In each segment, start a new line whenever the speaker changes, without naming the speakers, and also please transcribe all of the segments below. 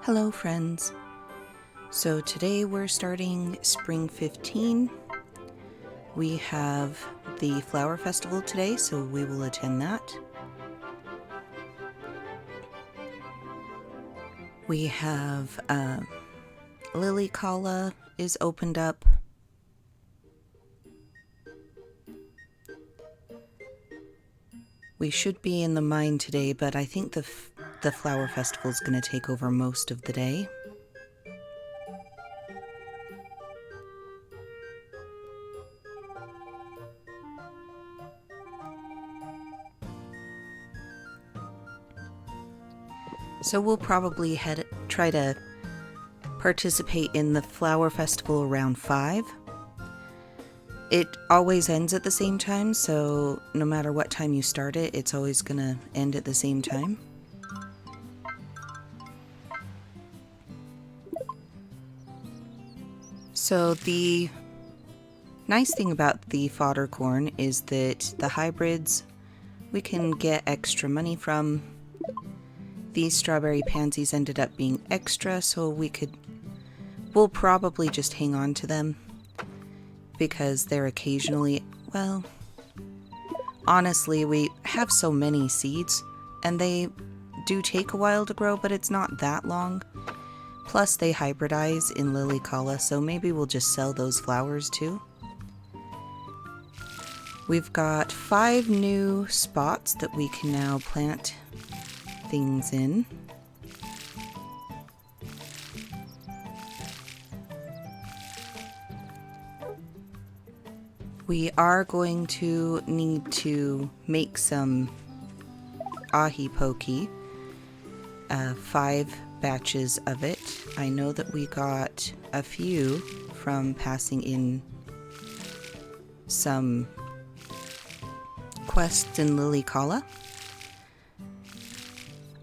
Hello friends. So today we're starting Spring 15. We have the Flower Festival today, so we will attend that. We have Lilikala is opened up. We should be in the mine today, but I think the Flower Festival is going to take over most of the day. So we'll probably try to participate in the Flower Festival around 5. It always ends at the same time, so no matter what time you start it, it's always going to end at the same time. So the nice thing about the fodder corn is that the hybrids we can get extra money from. These strawberry pansies ended up being extra, so we'll probably just hang on to them because they're occasionally, well, honestly, we have so many seeds and they do take a while to grow, but it's not that long. Plus they hybridize in Lilikala, so maybe we'll just sell those flowers too. We've got 5 new spots that we can now plant things in. We are going to need to make some ahi poke, 5 batches of it. I know that we got a few from passing in some quests in Lilikala.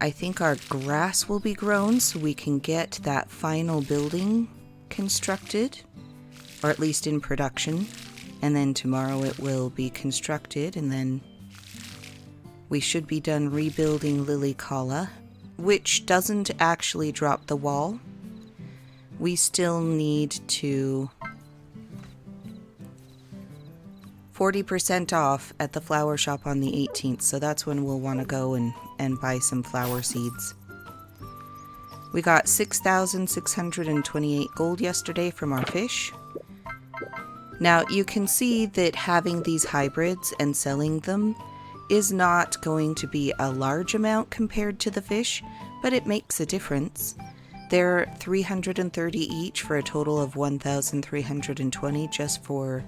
I think our grass will be grown so we can get that final building constructed, or at least in production, and then tomorrow it will be constructed, and then we should be done rebuilding Lilikala, which doesn't actually drop the wall. We still need to 40% off at the flower shop on the 18th, so that's when we'll want to go and buy some flower seeds. We got 6,628 gold yesterday from our fish. Now you can see that having these hybrids and selling them is not going to be a large amount compared to the fish, but it makes a difference. They're 330 each for a total of 1,320 just for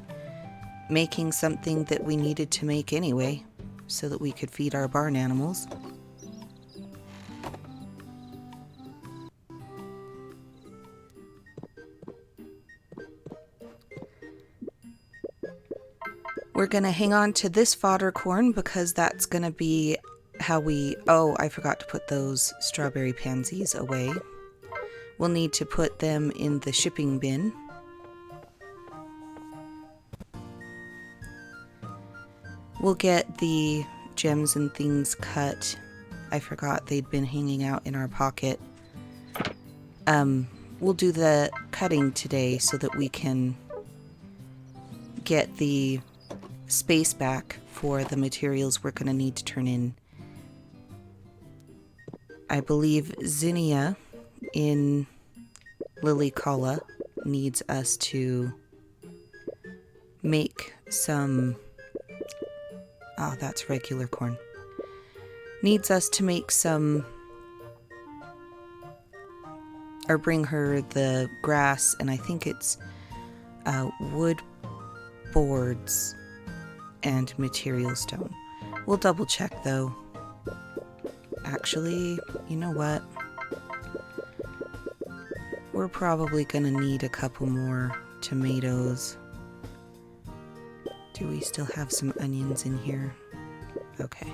making something that we needed to make anyway, so that we could feed our barn animals. We're going to hang on to this fodder corn because that's going to be how oh, I forgot to put those strawberry pansies away. We'll need to put them in the shipping bin. We'll get the gems and things cut. I forgot they'd been hanging out in our pocket. We'll do the cutting today so that we can get the space back for the materials we're going to need to turn in. I believe Zinnia in Lilikala needs us to make some... Oh, that's regular corn. Needs us to make some... or bring her the grass, and I think it's wood boards and material stone. We'll double check though. Actually, you know what? We're probably gonna need a couple more tomatoes. Do we still have some onions in here? Okay.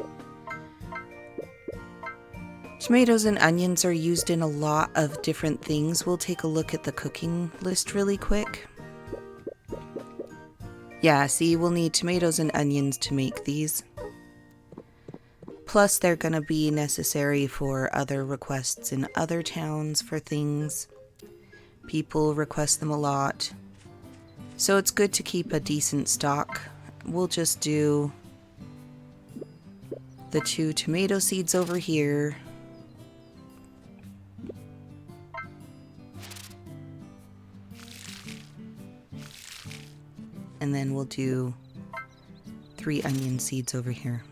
Tomatoes and onions are used in a lot of different things. We'll take a look at the cooking list really quick. Yeah, see, we'll need tomatoes and onions to make these. Plus, they're going to be necessary for other requests in other towns for things. People request them a lot. So it's good to keep a decent stock. We'll just do the 2 tomato seeds over here. And then we'll do 3 onion seeds over here.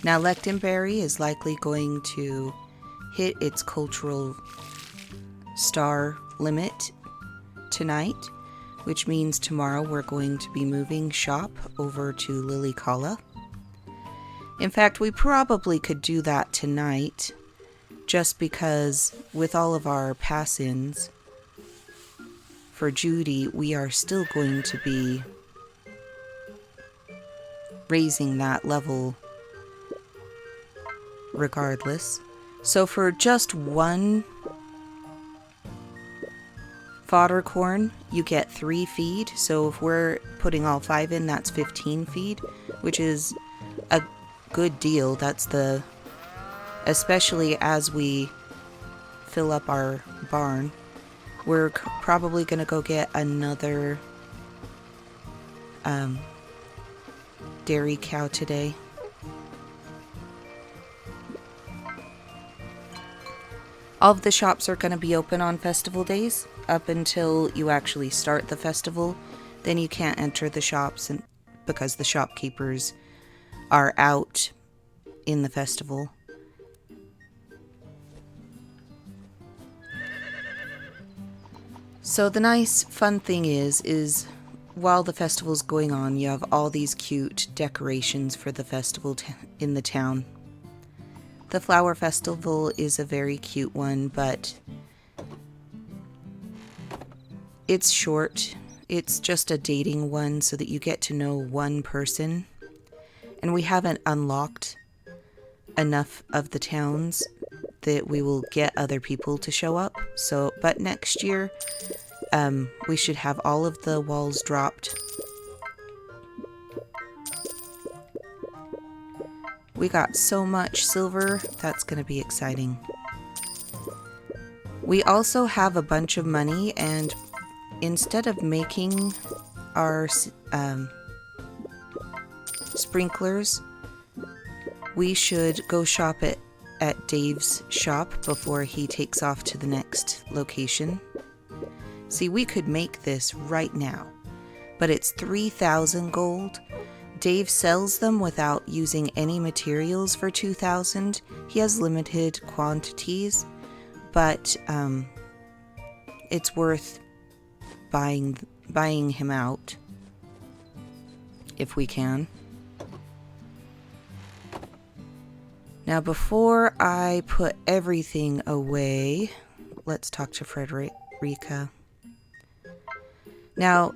Now, Lectenberry is likely going to hit its cultural star limit tonight, which means tomorrow we're going to be moving shop over to Lilikala. In fact, we probably could do that tonight, just because with all of our pass-ins for Judy, we are still going to be raising that level regardless. So for just 1 fodder corn, you get 3 feed. So if we're putting all 5 in, that's 15 feed, which is a good deal. That's especially as we fill up our barn. We're probably going to go get another dairy cow today. All of the shops are going to be open on festival days up until you actually start the festival. Then you can't enter the shops because the shopkeepers are out in the festival. So the nice fun thing is while the festival's going on, you have all these cute decorations for the festival in the town. The flower festival is a very cute one, but it's short. It's just a dating one so that you get to know one person. And we haven't unlocked enough of the towns that we will get other people to show up. So, but next year, we should have all of the walls dropped. We got so much silver, that's going to be exciting. We also have a bunch of money, and instead of making our sprinklers, we should go shop at Dave's shop before he takes off to the next location. See, we could make this right now, but it's 3,000 gold. Dave sells them without using any materials for 2,000. He has limited quantities, but it's worth buying him out if we can. Now, before I put everything away, let's talk to Frederica. Now,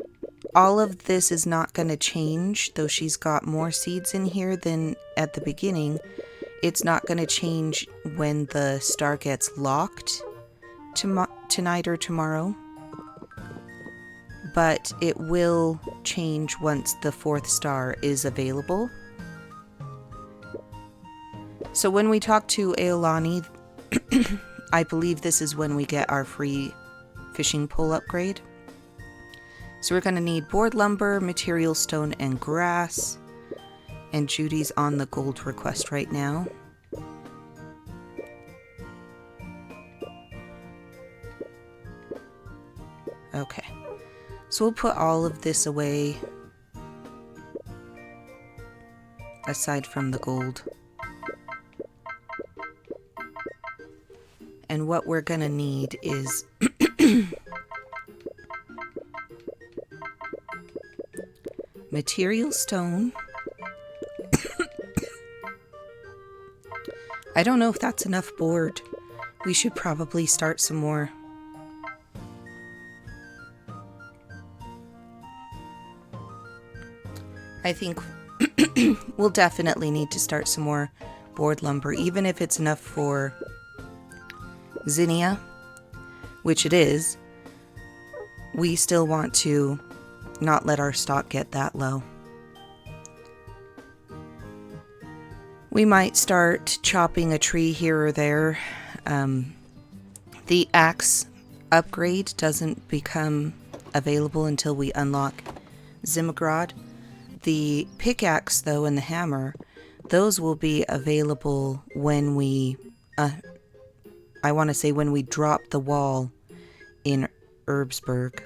all of this is not going to change, though she's got more seeds in here than at the beginning. It's not going to change when the star gets locked tonight or tomorrow. But it will change once the 4th star is available. So when we talk to Aolani, I believe this is when we get our free fishing pole upgrade. So we're going to need board lumber, material stone, and grass. And Judy's on the gold request right now. Okay. So we'll put all of this away, aside from the gold. And what we're going to need is material stone. I don't know if that's enough board. We should probably start some more. I think we'll definitely need to start some more board lumber, even if it's enough for Zinnia, which it is. We still want to not let our stock get that low. We might start chopping a tree here or there. The axe upgrade doesn't become available until we unlock Zimmergrad. The pickaxe, though, and the hammer, those will be available when we, I want to say when we drop the wall in Erbsberg.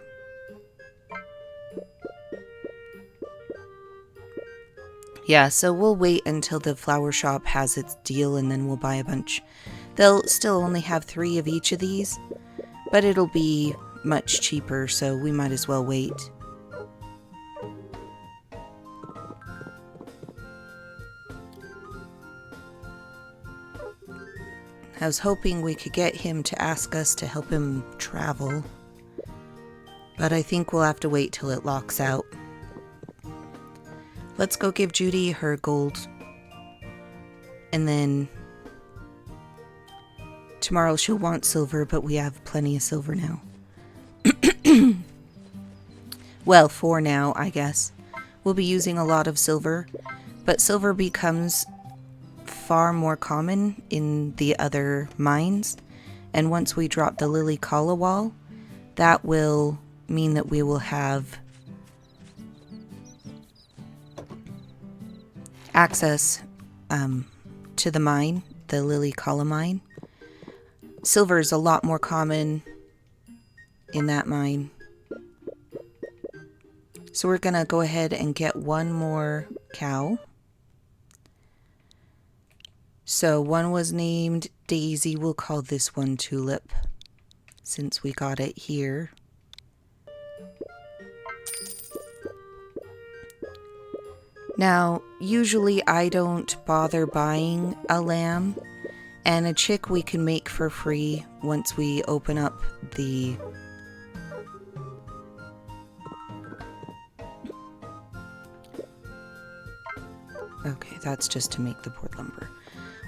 Yeah, so we'll wait until the flower shop has its deal and then we'll buy a bunch. They'll still only have 3 of each of these, but it'll be much cheaper, so we might as well wait. I was hoping we could get him to ask us to help him travel, but I think we'll have to wait till it locks out. Let's go give Judy her gold, and then tomorrow she'll want silver, but we have plenty of silver now. Well, for now, I guess. We'll be using a lot of silver, but silver becomes far more common in the other mines, and once we drop the Lilikala wall, that will mean that we will have access to the mine, the Lilikala mine. Silver is a lot more common in that mine. So we're going to go ahead and get one more cow. So one was named Daisy. We'll call this one Tulip, since we got it here. Now, usually I don't bother buying a lamb, and a chick we can make for free once we open up the... Okay, that's just to make the board lumber.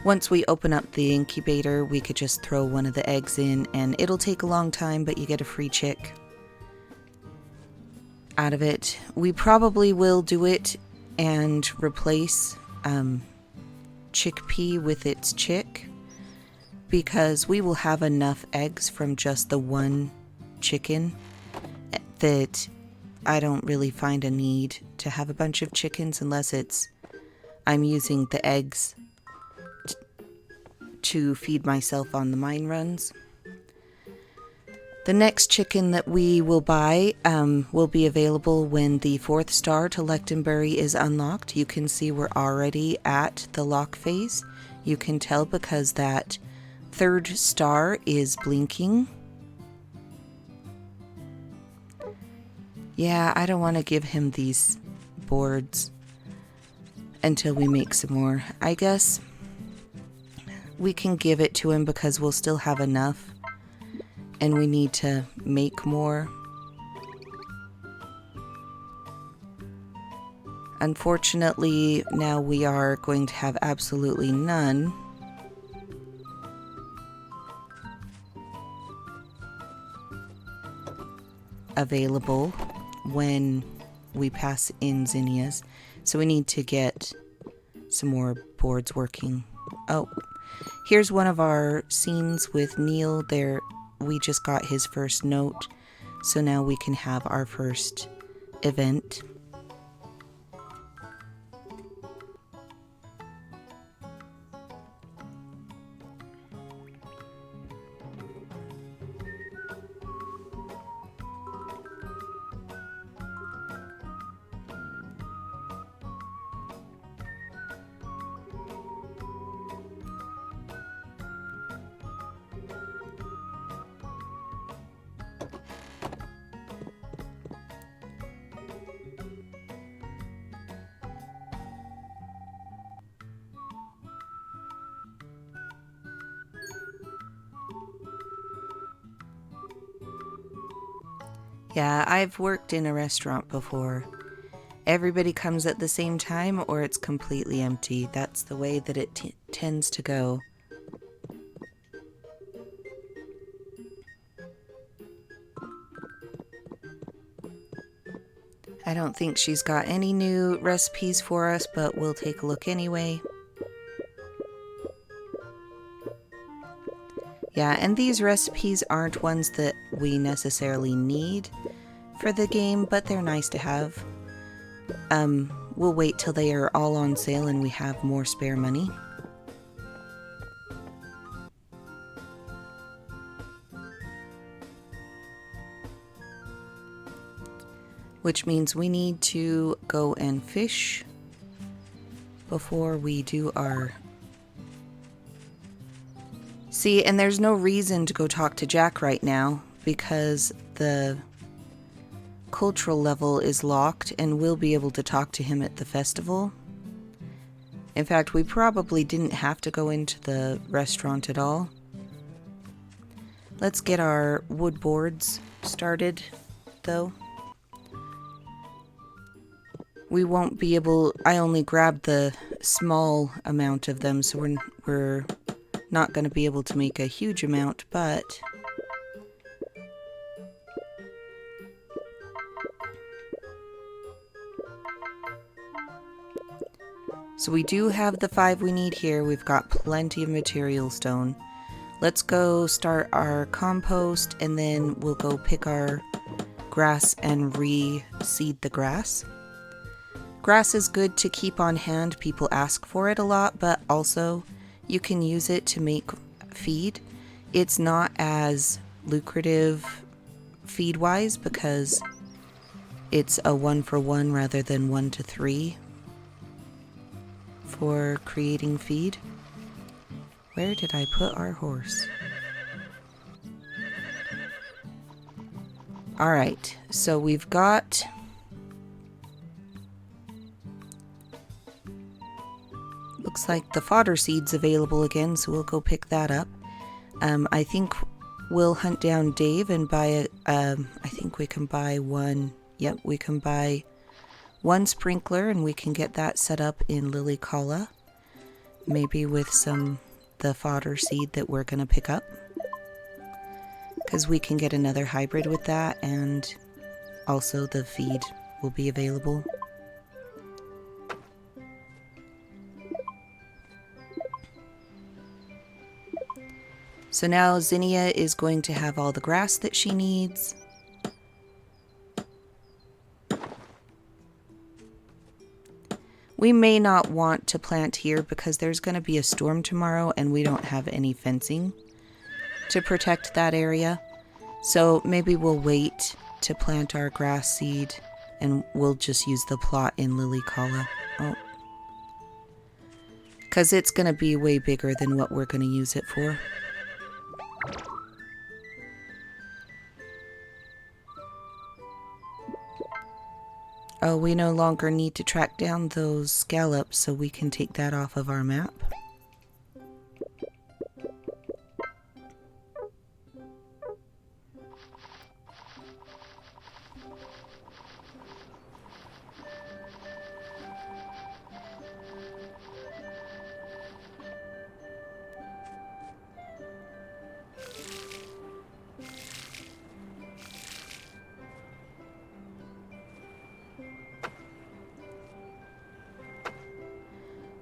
Once we open up the incubator, we could just throw one of the eggs in, and it'll take a long time, but you get a free chick out of it. We probably will do it and replace chickpea with its chick, because we will have enough eggs from just the one chicken that I don't really find a need to have a bunch of chickens unless it's I'm using the eggs to feed myself on the mine runs. The next chicken that we will buy will be available when the 4th star to Lechtenbury is unlocked. You can see we're already at the lock phase. You can tell because that 3rd star is blinking. Yeah, I don't want to give him these boards until we make some more. I guess we can give it to him because we'll still have enough and we need to make more. Unfortunately, now we are going to have absolutely none. Available when we pass in Zinnias. So we need to get some more boards working. Oh, here's one of our scenes with Neil. There, we just got his first note. So now we can have our first event. Yeah, I've worked in a restaurant before. Everybody comes at the same time or it's completely empty. That's the way that it tends to go. I don't think she's got any new recipes for us, but we'll take a look anyway. Yeah, and these recipes aren't ones that we necessarily need for the game, but they're nice to have. We'll wait till they are all on sale and we have more spare money. Which means we need to go and fish before we do our... See, and there's no reason to go talk to Jack right now because the cultural level is locked and we'll be able to talk to him at the festival. In fact, we probably didn't have to go into the restaurant at all. Let's get our wood boards started, though. We won't be able... I only grabbed the small amount of them, so we're not going to be able to make a huge amount, but... So we do have the 5 we need here. We've got plenty of material stone. Let's go start our compost, and then we'll go pick our grass and re-seed the grass. Grass is good to keep on hand. People ask for it a lot, but also you can use it to make feed. It's not as lucrative feed-wise because it's a 1-for-1 rather than 1-to-3 for creating feed. Where did I put our horse? Alright, so we've got... Looks like the fodder seed's available again, so we'll go pick that up. I think we'll hunt down Dave and buy I think we can buy one... Yep, we can buy one sprinkler and we can get that set up in Lilikala. Maybe with the fodder seed that we're going to pick up. Because we can get another hybrid with that, and also the feed will be available. So now Zinnia is going to have all the grass that she needs. We may not want to plant here because there's going to be a storm tomorrow and we don't have any fencing to protect that area. So maybe we'll wait to plant our grass seed and we'll just use the plot in Lilikala. Oh. Because it's going to be way bigger than what we're going to use it for. Oh, we no longer need to track down those scallops, so we can take that off of our map.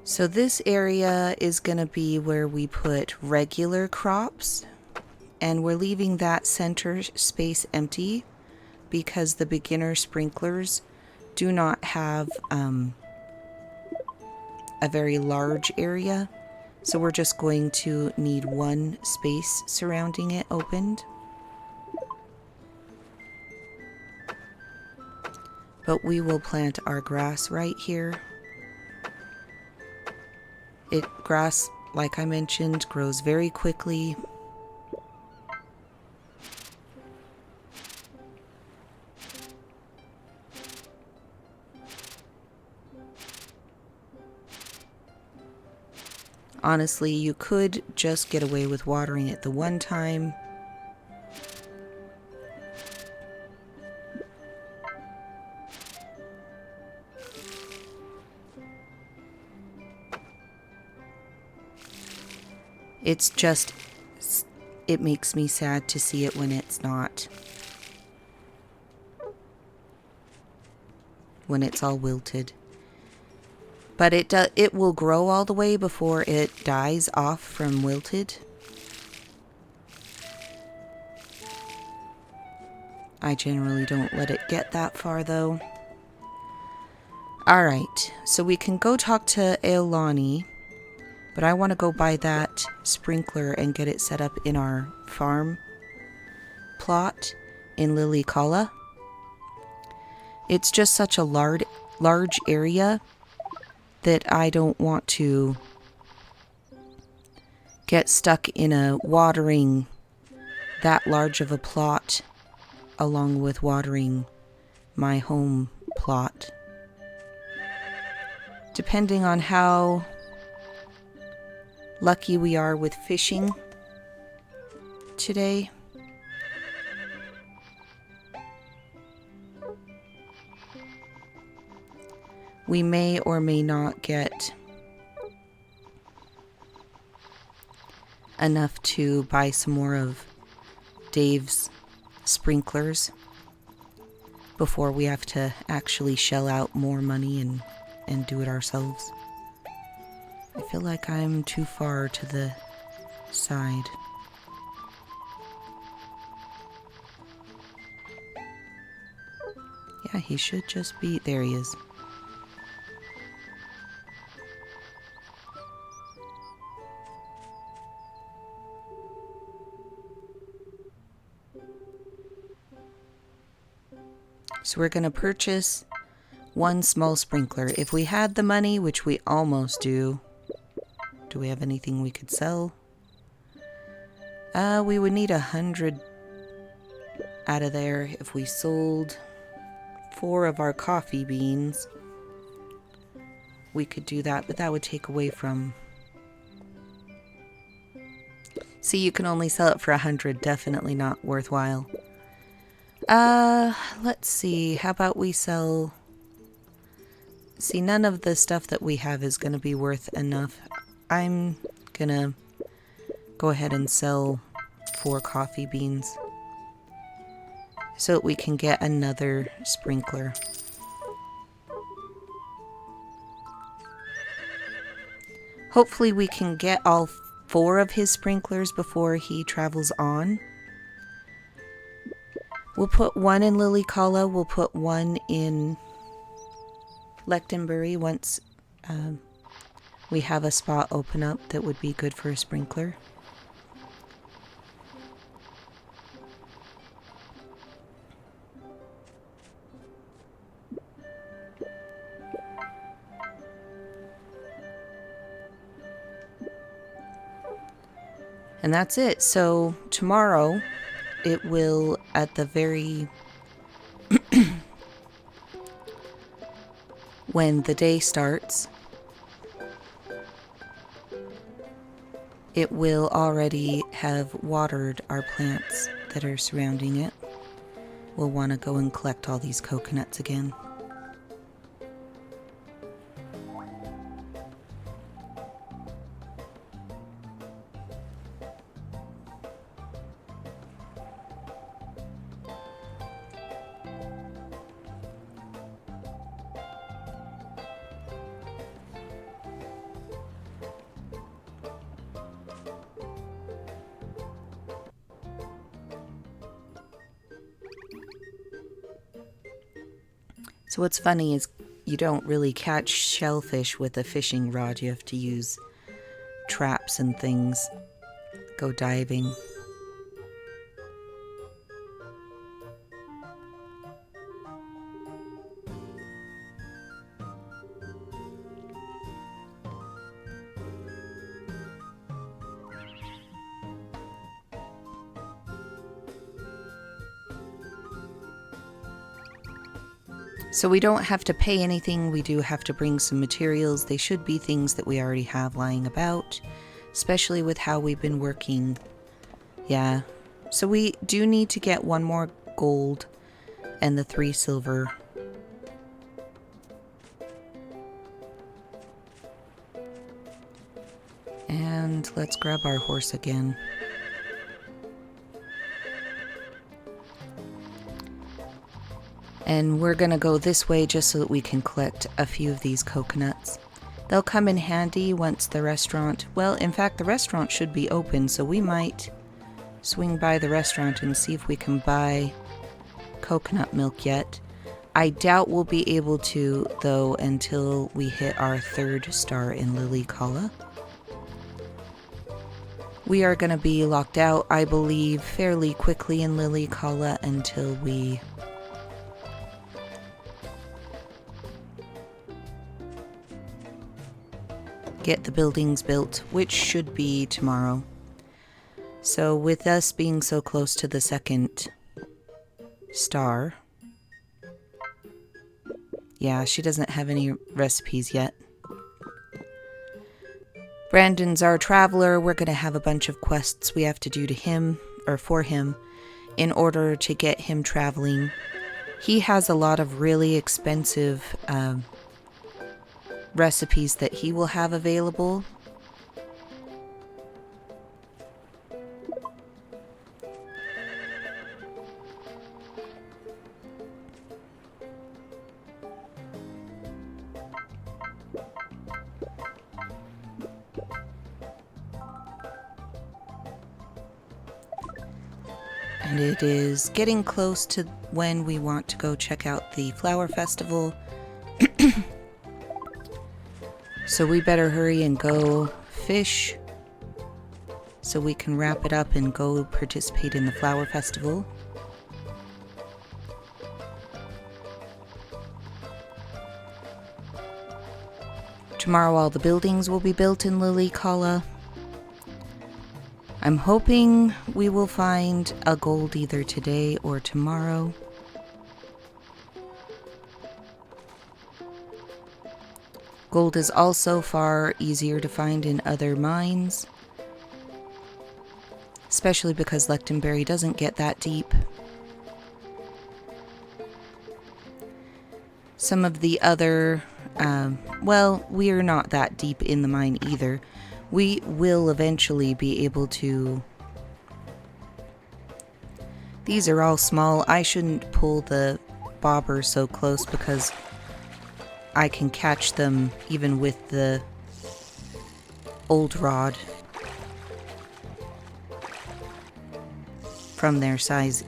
So this area is going to be where we put regular crops, and we're leaving that center space empty because the beginner sprinklers do not have a very large area. So we're just going to need one space surrounding it opened. But we will plant our grass right here. Grass, like I mentioned, grows very quickly. Honestly, you could just get away with watering it the one time. It's just, it makes me sad to see it when it's not. when it's all wilted. But it will grow all the way before it dies off from wilted. I generally don't let it get that far though. Alright, so we can go talk to Aolani, but I want to go buy that sprinkler and get it set up in our farm plot in Lilikala. It's just such a large area that I don't want to get stuck in a watering that large of a plot along with watering my home plot. Depending on how lucky we are with fishing today. We may or may not get enough to buy some more of Dave's sprinklers before we have to actually shell out more money and do it ourselves. I feel like I'm too far to the side. Yeah, he should just be... There he is. So we're going to purchase one small sprinkler. If we had the money, which we almost do we have anything we could sell? We would need 100 out of there if we sold 4 of our coffee beans. We could do that, but that would take away from... See, you can only sell it for 100. Definitely not worthwhile. Let's see. How about we sell... See, none of the stuff that we have is going to be worth enough. I'm going to go ahead and sell 4 coffee beans so that we can get another sprinkler. Hopefully we can get all 4 of his sprinklers before he travels on. We'll put 1 in Lilikala. We'll put 1 in Lechtenbury once we have a spot open up that would be good for a sprinkler. And that's it. So tomorrow it will, at the very... when the day starts, it will already have watered our plants that are surrounding it. We'll want to go and collect all these coconuts again. So what's funny is you don't really catch shellfish with a fishing rod. You have to use traps and things. Go diving. So we don't have to pay anything. We do have to bring some materials. They should be things that we already have lying about, especially with how we've been working. Yeah. So we do need to get 1 more gold and the 3 silver. And let's grab our horse again. And we're gonna go this way just so that we can collect a few of these coconuts. They'll come in handy once the restaurant... Well, in fact, the restaurant should be open, so we might swing by the restaurant and see if we can buy coconut milk yet. I doubt we'll be able to, though, until we hit our 3rd star in Lilikala. We are going to be locked out, I believe, fairly quickly in Lilikala until we... get the buildings built, which should be tomorrow. So with us being so close to the 2nd star... Yeah, she doesn't have any recipes yet. Brandon's our traveler. We're going to have a bunch of quests we have to do to him, or for him, in order to get him traveling. He has a lot of really expensive recipes that he will have available. And it is getting close to when we want to go check out the flower festival. So we better hurry and go fish so we can wrap it up and go participate in the flower festival. Tomorrow all the buildings will be built in Lilikala. I'm hoping we will find a gold either today or tomorrow. Gold is also far easier to find in other mines, especially because Lechtenberry doesn't get that deep. Some of the other, well, we are not that deep in the mine either. We will eventually be able to... These are all small. I shouldn't pull the bobber so close because I can catch them even with the old rod from their size,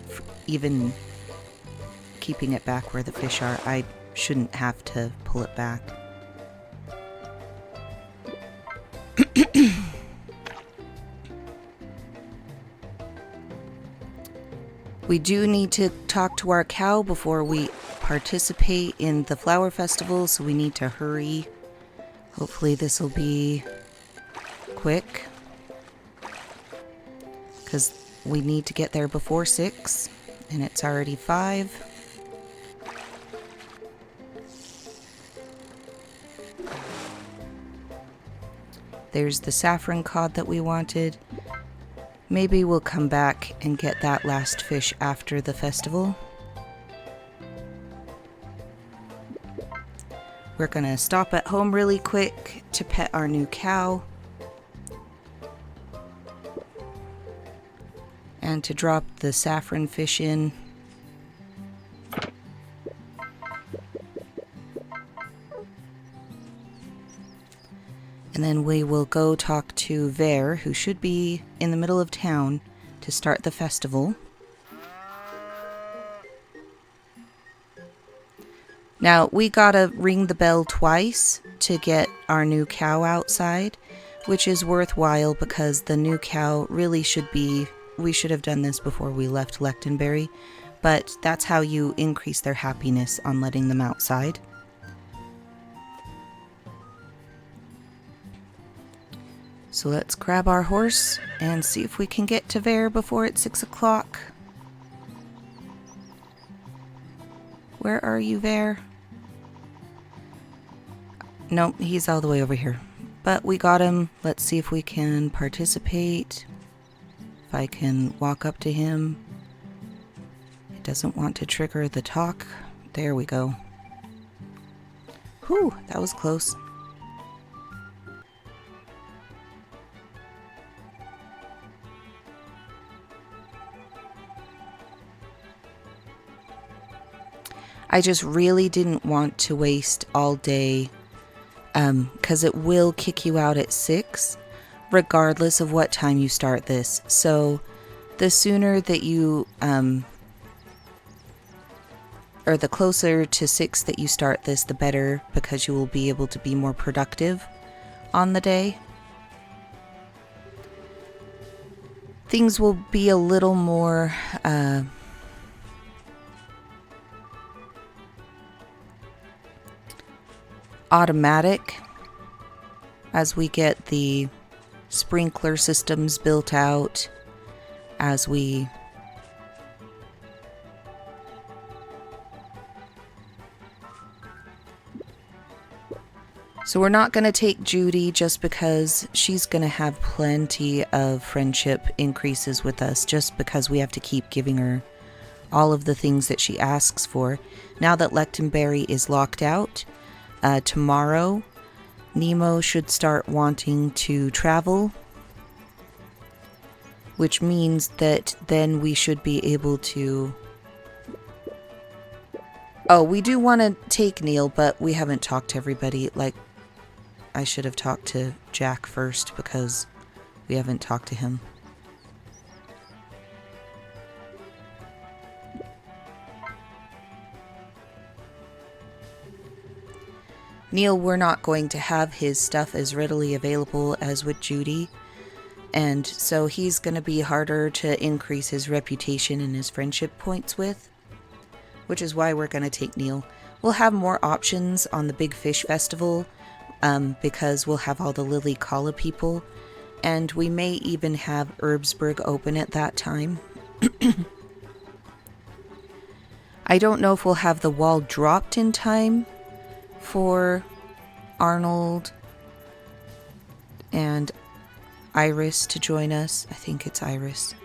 even keeping it back where the fish are. I shouldn't have to pull it back. We do need to talk to our cow before we participate in the flower festival, so we need to hurry. Hopefully this will be quick, because we need to get there before 6, and it's already 5. There's the saffron cod that we wanted. Maybe we'll come back and get that last fish after the festival. We're gonna stop at home really quick to pet our new cow. And to drop the saffron fish in. And then we will go talk to Ver, who should be in the middle of town, to start the festival. Now, we gotta ring the bell twice to get our new cow outside, which is worthwhile because the new cow really should be... We should have done this before we left Lechtenberry, but that's how you increase their happiness on letting them outside. So let's grab our horse and see if we can get to Ver before it's 6 o'clock. Where are you, Ver? Nope, he's all the way over here. But we got him. Let's see if we can participate. If I can walk up to him. It doesn't want to trigger the talk. There we go. Whew, that was close. I just really didn't want to waste all day, because it will kick you out at 6, regardless of what time you start this. So the sooner that you, or the closer to 6 that you start this, the better, because you will be able to be more productive on the day. Things will be a little more automatic as we get the sprinkler systems built out, as we So we're not going to take Judy just because she's going to have plenty of friendship increases with us, just because we have to keep giving her all of the things that she asks for. Now that Lechtenberry is locked out, tomorrow Nemo should start wanting to travel, which means that then we should be able to... Oh, we do want to take Neil, but we haven't talked to everybody. Like, I should have talked to Jack first because we haven't talked to him. Neil, we're not going to have his stuff as readily available as with Judy, and so he's going to be harder to increase his reputation and his friendship points with, which is why we're going to take Neil. We'll have more options on the Big Fish Festival, because we'll have all the Lilikala people, and we may even have Herbsburg open at that time. I don't know if we'll have the wall dropped in time for Arnold and Iris to join us. I think it's Iris.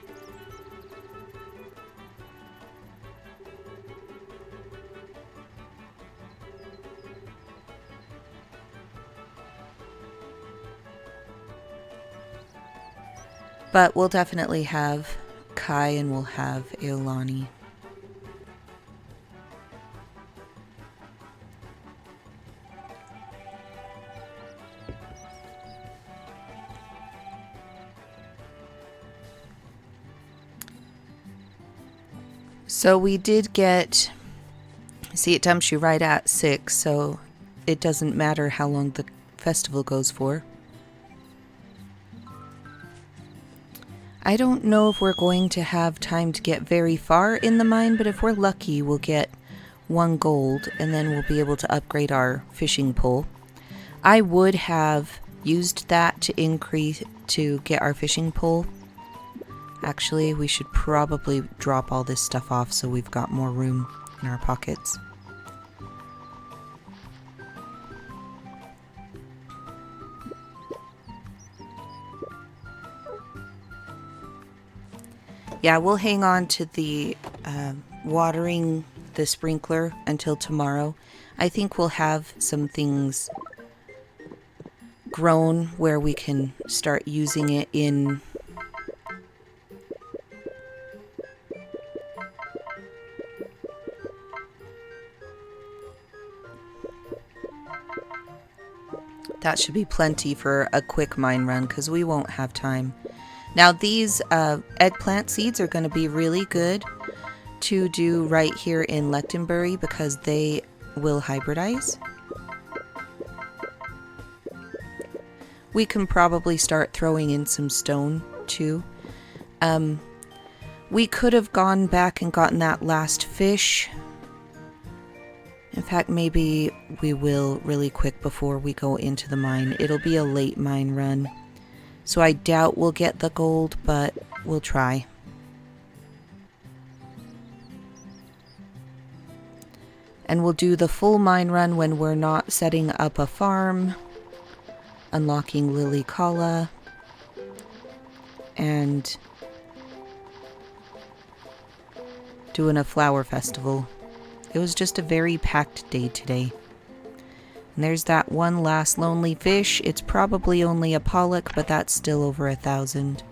But we'll definitely have Kai and we'll have Iolani. So we did get... See, it dumps you right at 6, so it doesn't matter how long the festival goes for. I don't know if we're going to have time to get very far in the mine, but if we're lucky, we'll get 1 gold, and then we'll be able to upgrade our fishing pole. I would have used that to get our fishing pole. Actually, we should probably drop all this stuff off so we've got more room in our pockets. Yeah, we'll hang on to the watering the sprinkler until tomorrow. I think we'll have some things grown where we can start using it in... That should be plenty for a quick mine run because we won't have time. Now these eggplant seeds are going to be really good to do right here in Lechtenberry because they will hybridize. We can probably start throwing in some stone too. We could have gone back and gotten that last fish. In fact, maybe we will really quick before we go into the mine. It'll be a late mine run. So I doubt we'll get the gold, but we'll try. And we'll do the full mine run when we're not setting up a farm, unlocking Lilikala, and doing a flower festival. It was just a very packed day today. And there's that one last lonely fish. It's probably only a pollock, but that's still over 1,000.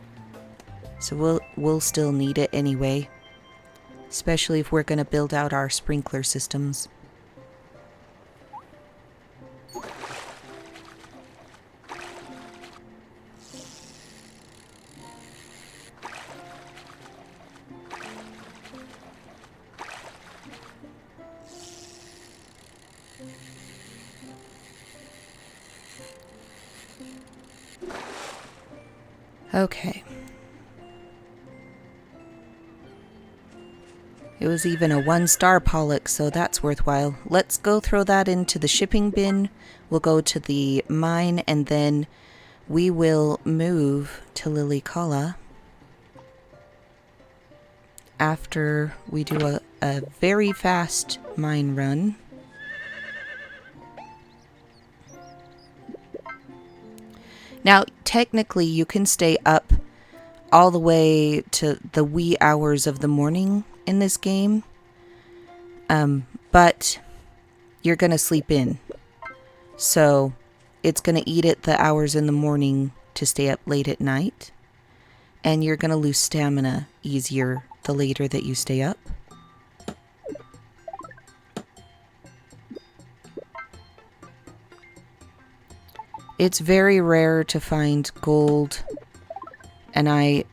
So we'll still need it anyway. especially if we're going to build out our sprinkler systems. Okay. It was even a 1-star pollock, so that's worthwhile. Let's go throw that into the shipping bin. We'll go to the mine, and then we will move to Lilikala after we do a very fast mine run. Now, technically, you can stay up all the way to the wee hours of the morning in this game, but you're going to sleep in. So it's going to eat at the hours in the morning to stay up late at night, and you're going to lose stamina easier the later that you stay up. It's very rare to find gold, and I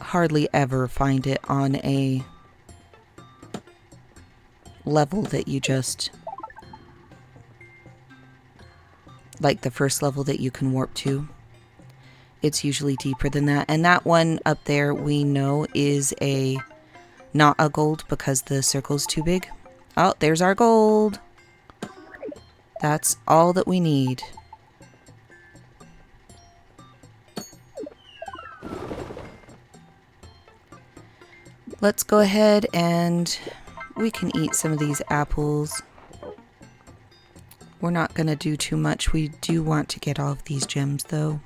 hardly ever find it on a level that you just... like the first level that you can warp to. It's usually deeper than that. And that one up there we know is not a gold because the circle's too big. Oh, there's our gold. That's all that we need. Let's go ahead and we can eat some of these apples. We're not going to do too much. We do want to get all of these gems though.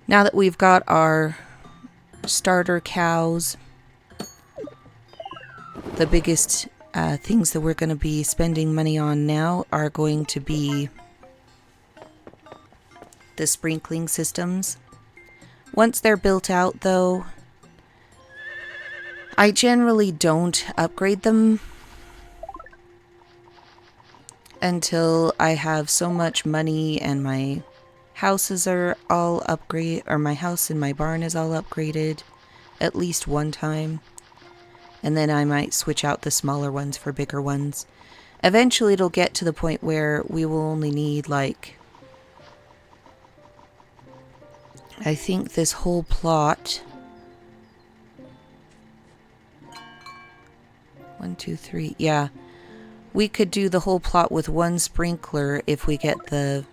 Now that we've got our starter cows, the biggest things that we're going to be spending money on now are going to be the sprinkling systems. Once they're built out though, I generally don't upgrade them until I have so much money and my houses are all upgraded, or my house and my barn is all upgraded at least one time. And then I might switch out the smaller ones for bigger ones. Eventually it'll get to the point where we will only need like... I think this whole plot... 1, 2, 3... yeah. We could do the whole plot with one sprinkler if we get the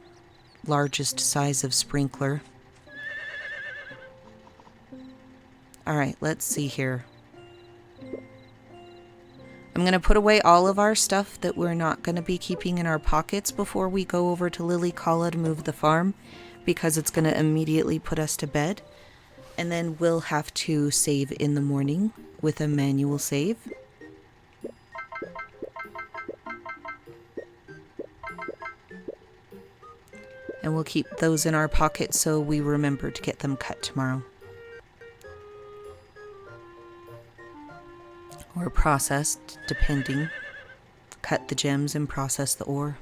largest size of sprinkler. Alright, let's see here. I'm going to put away all of our stuff that we're not going to be keeping in our pockets before we go over to Lilikala to move the farm, because it's going to immediately put us to bed. And then we'll have to save in the morning with a manual save. And we'll keep those in our pocket so we remember to get them cut tomorrow. Or processed, depending. Cut the gems and process the ore.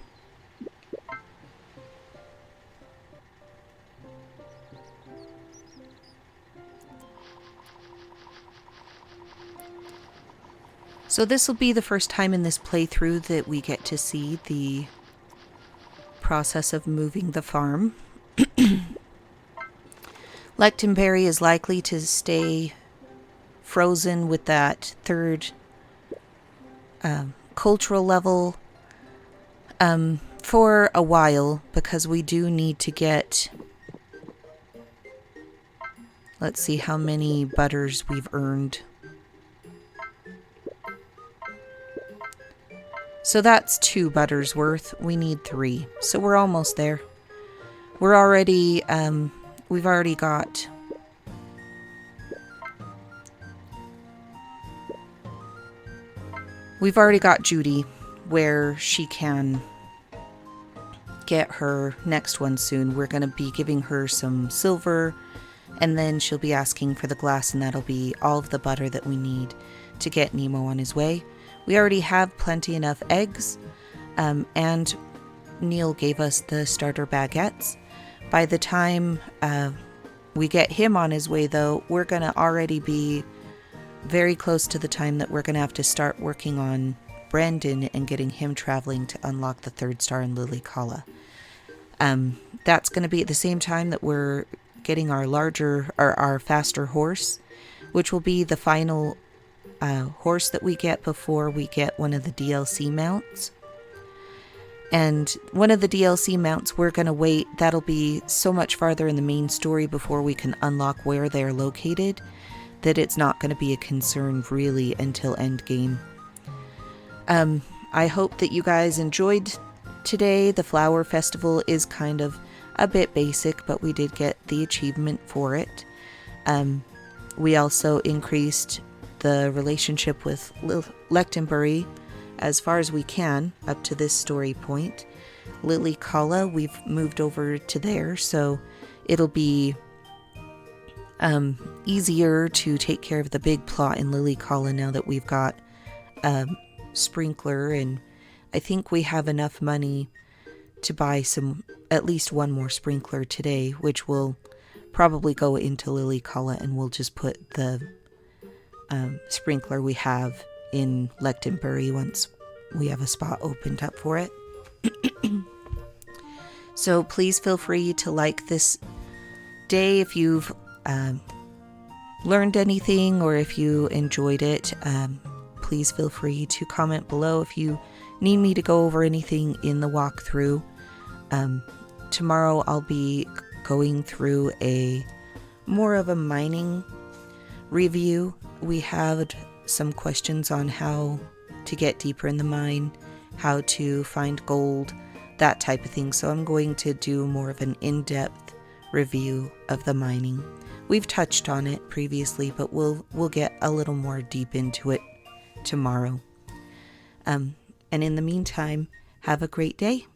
So this will be the first time in this playthrough that we get to see the process of moving the farm. Lectonberry is likely to stay frozen with that third cultural level for a while, because we do need to get... let's see how many butters we've earned. So that's 2 butters worth. We need 3. So we're almost there. We're already, we've already got... we've already got Judy where she can get her next one soon. We're going to be giving her some silver, and then she'll be asking for the glass, and that'll be all of the butter that we need to get Nemo on his way. We already have plenty enough eggs, and Neil gave us the starter baguettes. By the time we get him on his way, though, we're going to already be very close to the time that we're going to have to start working on Brandon and getting him traveling to unlock the 3rd star in Lilikala. That's going to be at the same time that we're getting our faster horse, which will be the final horse that we get before we get one of the DLC mounts. And one of the DLC mounts, we're going to wait. That'll be so much farther in the main story before we can unlock where they're located that it's not going to be a concern really until endgame. I hope that you guys enjoyed today. The flower festival is kind of a bit basic, but we did get the achievement for it. We also increased the relationship with Lechtenbury as far as we can up to this story point. Lilikala, we've moved over to there, so it'll be easier to take care of the big plot in Lilikala now that we've got Sprinkler, and I think we have enough money to buy at least one more Sprinkler today, which will probably go into Lilikala, and we'll just put the Sprinkler we have in Lechtenbury once we have a spot opened up for it. So please feel free to like this day if you've learned anything or if you enjoyed it. Please feel free to comment below if you need me to go over anything in the walkthrough. Tomorrow I'll be going through more of a mining review. We had some questions on how to get deeper in the mine, how to find gold, that type of thing. So I'm going to do more of an in-depth review of the mining. We've touched on it previously, but we'll get a little more deep into it tomorrow. And in the meantime, have a great day.